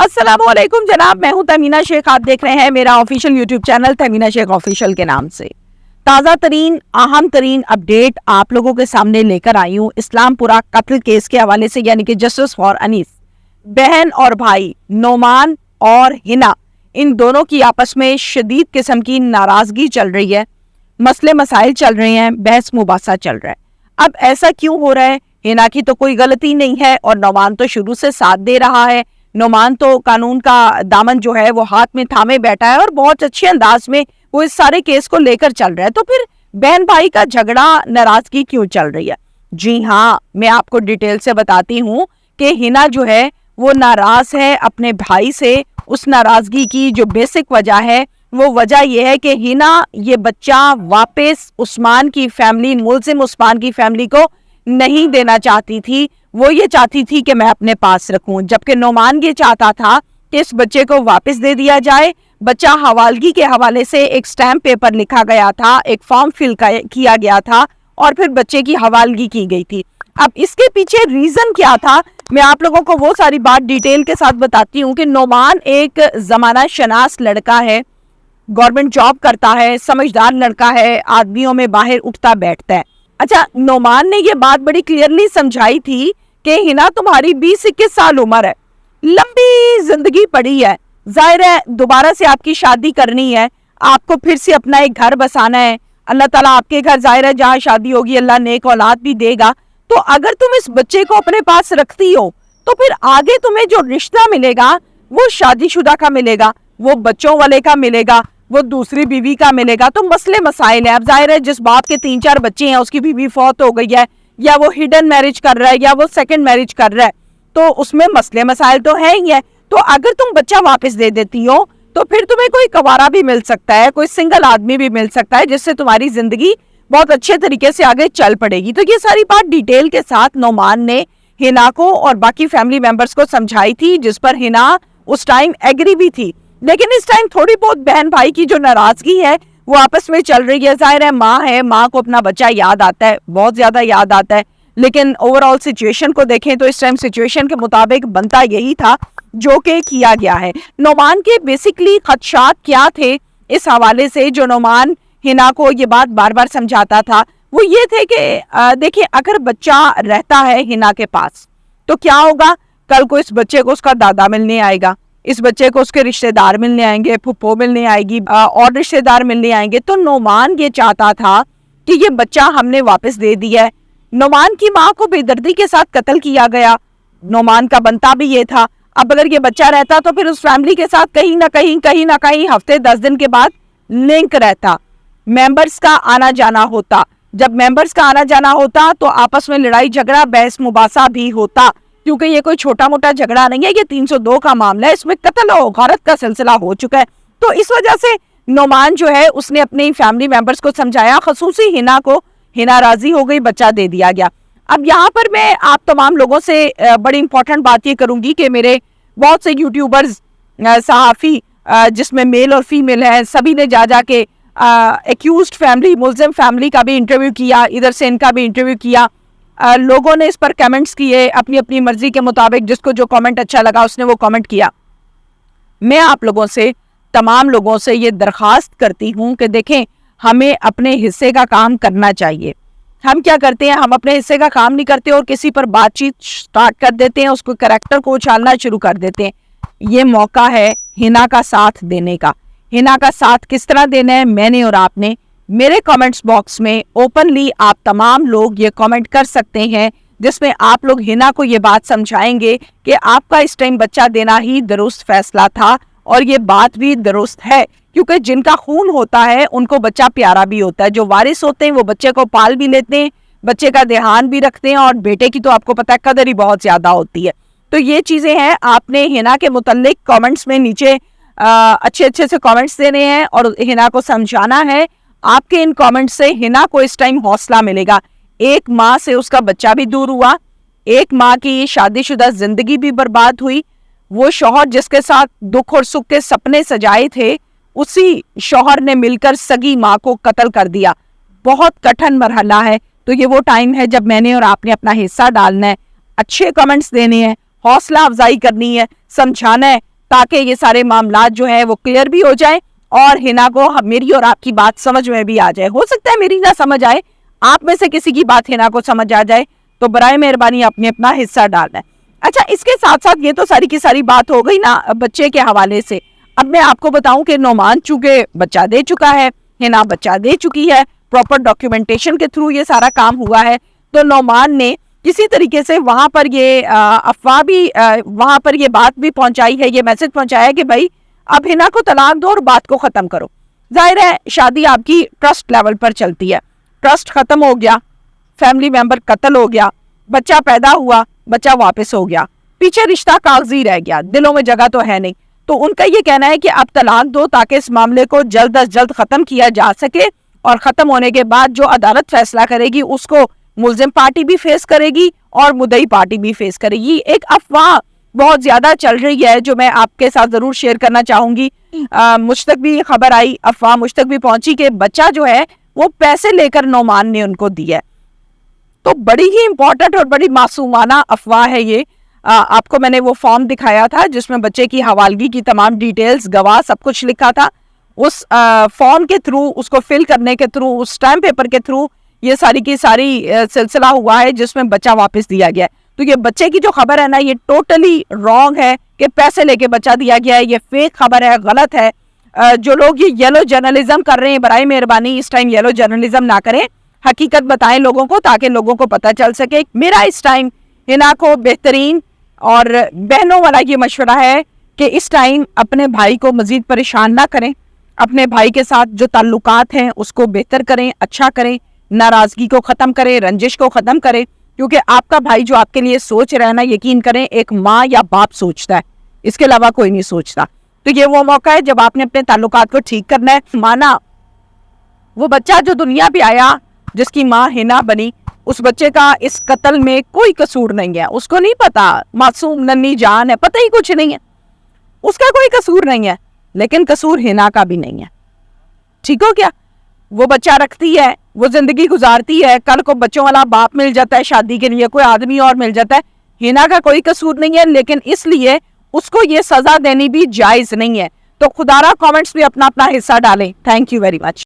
अस्सलाम वालेकुम जनाब, मैं हूं तमीना शेख। आप देख रहे हैं मेरा official YouTube channel Tamina Sheikh official के नाम से। ताज़ा तरीन अहम तरीन अपडेट आप लोगों के सामने लेकर आई हूं इस्लामपुरा कत्ल केस के हवाले से, यानी कि जस्टिस फॉर अनीस। बहन और भाई नोमान और हिना, इन दोनों की आपस में शदीद किस्म की नाराजगी चल रही है, मसले मसाइल चल रहे हैं, बहस मुबासा चल रहा है। अब ऐसा क्यों हो रहा है? हिना की तो कोई गलती नहीं है और नोमान तो शुरू से साथ दे रहा है। नोमान तो कानून का दामन जो है वो हाथ में थामे बैठा है और बहुत अच्छे अंदाज में वो इस सारे केस को लेकर चल रहा है। तो फिर बहन भाई का झगड़ा, नाराजगी क्यों चल रही है? जी हाँ, मैं आपको डिटेल से बताती हूँ कि हिना जो है वो नाराज है अपने भाई से। उस नाराजगी की जो बेसिक वजह है वो वजह यह है कि हिना ये बच्चा वापस उस्मान की फैमिली, मुल्जिम उस्मान की फैमिली को नहीं देना चाहती थी। वो ये चाहती थी कि मैं अपने पास रखूं, जबकि नोमान ये चाहता था कि इस बच्चे को वापस दे दिया जाए। बच्चा हवालगी के हवाले से एक स्टैम्प पेपर लिखा गया था, एक फॉर्म फिल किया गया था और फिर बच्चे की हवालगी की गई थी। अब इसके पीछे रीजन क्या था, मैं आप लोगों को वो सारी बात डिटेल के साथ बताती हूँ कि नोमान एक जमाना शनास लड़का है, गवर्नमेंट जॉब करता है, समझदार लड़का है, आदमियों में बाहर उठता बैठता है। अच्छा, नोमान ने ये बात बड़ी क्लियरली समझाई थी कि हिना तुम्हारी 20-21 साल उम्र है, लंबी जिंदगी पड़ी है, जाहिर है दोबारा से आपकी शादी करनी है, आपको फिर से अपना एक घर बसाना है। अल्लाह ताला आपके घर जाहिर है जहाँ शादी होगी अल्लाह नेक औलाद भी देगा। तो अगर तुम इस बच्चे को अपने पास रखती हो तो फिर आगे तुम्हें जो रिश्ता मिलेगा वो शादीशुदा का मिलेगा, वो बच्चों वाले का मिलेगा, वो दूसरी बीवी का मिलेगा। तो मसले मसाइल है। अब जाहिर है जिस बाप के 3-4 बच्चे हैं उसकी बीवी फौत हो गई है, या वो हिडन मैरिज कर रहा है, या वो सेकंड मैरिज कर रहा है, तो उसमें मसले मसाइल तो है ही है। तो अगर तुम बच्चा वापस दे देती हो तो फिर तुम्हें कोई कवारा भी मिल सकता है, कोई सिंगल आदमी भी मिल सकता है, जिससे तुम्हारी जिंदगी बहुत अच्छे तरीके से आगे चल पड़ेगी। तो ये सारी बात डिटेल के साथ नोमान ने हिना को और बाकी फैमिली मेंबर्स को समझाई थी, जिस पर हिना उस टाइम एग्री भी थी। लेकिन इस टाइम थोड़ी बहुत बहन भाई की जो नाराजगी है वो आपस में चल रही है। जाहिर है माँ है, माँ को अपना बच्चा याद आता है, बहुत ज्यादा याद आता है। लेकिन ओवरऑल सिचुएशन को देखें तो इस टाइम सिचुएशन के मुताबिक बनता यही था जो कि किया गया है। नोमान के बेसिकली खदशात क्या थे इस हवाले से, जो नोमान हिना को ये बात बार बार समझाता था, वो ये थे कि देखिए अगर बच्चा रहता है हिना के पास तो क्या होगा, कल को इस बच्चे को उसका दादा मिलने आएगा, इस बच्चे को उसके रिश्तेदार मिलने आएंगे, फुप्पो मिलने आएगी, और रिश्तेदार मिलने आएंगे। तो नोमान ये चाहता था कि ये बच्चा हमने वापस दे दिया है। नोमान की माँ को बेदर्दी के साथ कत्ल किया गया, नोमान का बनता भी ये था। अब अगर ये बच्चा रहता तो फिर उस फैमिली के साथ कहीं ना कहीं हफ्ते 10 दिन के बाद लिंक रहता, मेंबर्स का आना जाना होता। जब मेंबर्स का आना जाना होता तो आपस में लड़ाई झगड़ा, बहस मुबासा भी होता, क्योंकि ये कोई छोटा मोटा झगड़ा नहीं है, ये 302 का मामला है, इसमें कत्ल और गारत का सिलसिला हो चुका है। तो इस वजह से नोमान जो है उसने अपने फैमिली मेंबर्स को समझाया, खसूसी हिना को। हिना राजी हो गई, बच्चा दे दिया गया। अब यहाँ पर मैं आप तमाम लोगों से बड़ी इंपॉर्टेंट बात ये करूंगी कि मेरे बहुत से यूट्यूबर्स, सहाफ़ी, जिसमें मेल और फीमेल है, सभी ने जा के एक्यूज्ड फैमिली, मुल्जिम फैमिली का भी इंटरव्यू किया, इधर से इनका भी इंटरव्यू किया। लोगों ने इस पर कमेंट्स किए अपनी अपनी मर्जी के मुताबिक, जिसको जो कमेंट अच्छा लगा उसने वो कमेंट किया। मैं आप लोगों से, तमाम लोगों से ये दरख्वास्त करती हूँ कि देखें, हमें अपने हिस्से का काम करना चाहिए। हम क्या करते हैं, हम अपने हिस्से का काम नहीं करते और किसी पर बातचीत स्टार्ट कर देते हैं, उसको कैरेक्टर को उछालना शुरू कर देते हैं। ये मौका है हिना का साथ देने का। हिना का साथ किस तरह देना है, मैंने और आपने मेरे कमेंट्स बॉक्स में ओपनली आप तमाम लोग ये कमेंट कर सकते हैं, जिसमें आप लोग हिना को ये बात समझाएंगे कि आपका इस टाइम बच्चा देना ही दुरुस्त फैसला था। और ये बात भी दुरुस्त है, क्योंकि जिनका खून होता है उनको बच्चा प्यारा भी होता है। जो वारिस होते हैं वो बच्चे को पाल भी लेते हैं, बच्चे का ध्यान भी रखते हैं, और बेटे की तो आपको पता है कदर ही बहुत ज्यादा होती है। तो ये चीजें हैं, आपने हिना के मुतल्लिक कमेंट्स में नीचे अच्छे अच्छे से कमेंट्स देने हैं और हिना को समझाना है। आपके इन कमेंट्स से हिना को इस टाइम हौसला मिलेगा। एक माँ से उसका बच्चा भी दूर हुआ, एक माँ की शादीशुदा जिंदगी भी बर्बाद हुई। वो शौहर जिसके साथ दुख और सुख के सपने सजाए थे, उसी शौहर ने मिलकर सगी माँ को कत्ल कर दिया। बहुत कठिन मरहला है। तो ये वो टाइम है जब मैंने और आपने अपना हिस्सा डालना है, अच्छे कमेंट्स देने हैं, हौसला अफजाई करनी है, समझाना है تاکہ یہ سارے معاملات جو ہیں وہ کلیئر بھی ہو جائیں اور ہنا کو میری اور آپ کی بات سمجھ میں بھی آ جائے. ہو سکتا ہے میری نہ سمجھ آئے, آپ میں سے کسی کی بات ہنا کو سمجھ آ جائے, تو برائے مہربانی اپنے اپنا حصہ ڈالنا ہے. اچھا, اس کے ساتھ ساتھ یہ تو ساری کی ساری بات ہو گئی نا بچے کے حوالے سے. اب میں آپ کو بتاؤں کہ نعمان چونکہ بچہ دے چکا ہے, ہنا بچہ دے چکی ہے, پراپر ڈاکیومنٹیشن کے تھرو یہ سارا کام ہوا ہے, تو نعمان نے کسی طریقے سے وہاں پر یہ افواہ بھی وہاں پر یہ بات بھی پہنچائی ہے, یہ میسج پہنچایا ہے کہ بھائی اب ہنا کو طلاق دو اور بات کو ختم کرو. ظاہر ہے شادی آپ کی ٹرسٹ لیول پر چلتی ہے, ٹرسٹ ختم ہو گیا, فیملی ممبر قتل ہو گیا, بچہ پیدا ہوا, بچہ واپس ہو گیا, پیچھے رشتہ کاغذی رہ گیا, دلوں میں جگہ تو ہے نہیں. تو ان کا یہ کہنا ہے کہ اب طلاق دو تاکہ اس معاملے کو جلد از جلد ختم کیا جا سکے, اور ختم ہونے کے بعد جو عدالت فیصلہ کرے گی اس کو ملزم پارٹی بھی فیس کرے گی اور مدعی پارٹی بھی فیس کرے گی. ایک افواہ بہت زیادہ چل رہی ہے جو میں آپ کے ساتھ ضرور شیئر کرنا چاہوں گی. مجھ تک بھی خبر آئی, افواہ مجھ تک بھی پہنچی کہ بچہ جو ہے وہ پیسے لے کر نعمان نے ان کو دیا ہے. تو بڑی ہی امپورٹنٹ اور بڑی معصومانہ افواہ ہے یہ. آپ کو میں نے وہ فارم دکھایا تھا جس میں بچے کی حوالگی کی تمام ڈیٹیلز, گواہ, سب کچھ لکھا تھا. اس فارم کے تھرو, اس کو فل کرنے کے تھرو, اس اسٹیمپ پیپر کے تھرو یہ ساری کی ساری سلسلہ ہوا ہے جس میں بچہ واپس دیا گیا ہے. تو یہ بچے کی جو خبر ہے نا یہ ٹوٹلی رانگ ہے کہ پیسے لے کے بچہ دیا گیا ہے, یہ فیک خبر ہے, غلط ہے. جو لوگ یہ یلو جرنلزم کر رہے ہیں برائے مہربانی اس ٹائم یلو جرنلزم نہ کریں, حقیقت بتائیں لوگوں کو تاکہ لوگوں کو پتہ چل سکے. میرا اس ٹائم ہنا کو بہترین اور بہنوں والا یہ مشورہ ہے کہ اس ٹائم اپنے بھائی کو مزید پریشان نہ کریں, اپنے بھائی کے ساتھ جو تعلقات ہیں اس کو بہتر کریں, اچھا کریں, ناراضگی کو ختم کریں, رنجش کو ختم کریں, کیونکہ آپ کا بھائی جو آپ کے لیے سوچ رہا ہے نا, یقین کریں ایک ماں یا باپ سوچتا ہے, اس کے علاوہ کوئی نہیں سوچتا. تو یہ وہ موقع ہے جب آپ نے اپنے تعلقات کو ٹھیک کرنا ہے. مانا وہ بچہ جو دنیا پہ آیا جس کی ماں ہنا بنی, اس بچے کا اس قتل میں کوئی قصور نہیں ہے. اس کو نہیں پتا, معصوم ننھی جان ہے, پتہ ہی کچھ نہیں ہے, اس کا کوئی قصور نہیں ہے, لیکن قصور ہنا کا بھی نہیں ہے. ٹھیک ہو کیا؟ وہ بچہ رکھتی ہے, وہ زندگی گزارتی ہے, کل کو بچوں والا باپ مل جاتا ہے شادی کے لیے, کوئی آدمی اور مل جاتا ہے. ہنا کا کوئی قصور نہیں ہے, لیکن اس لیے اس کو یہ سزا دینی بھی جائز نہیں ہے. تو خدا را کامنٹس بھی اپنا اپنا حصہ ڈالیں. Thank you very much.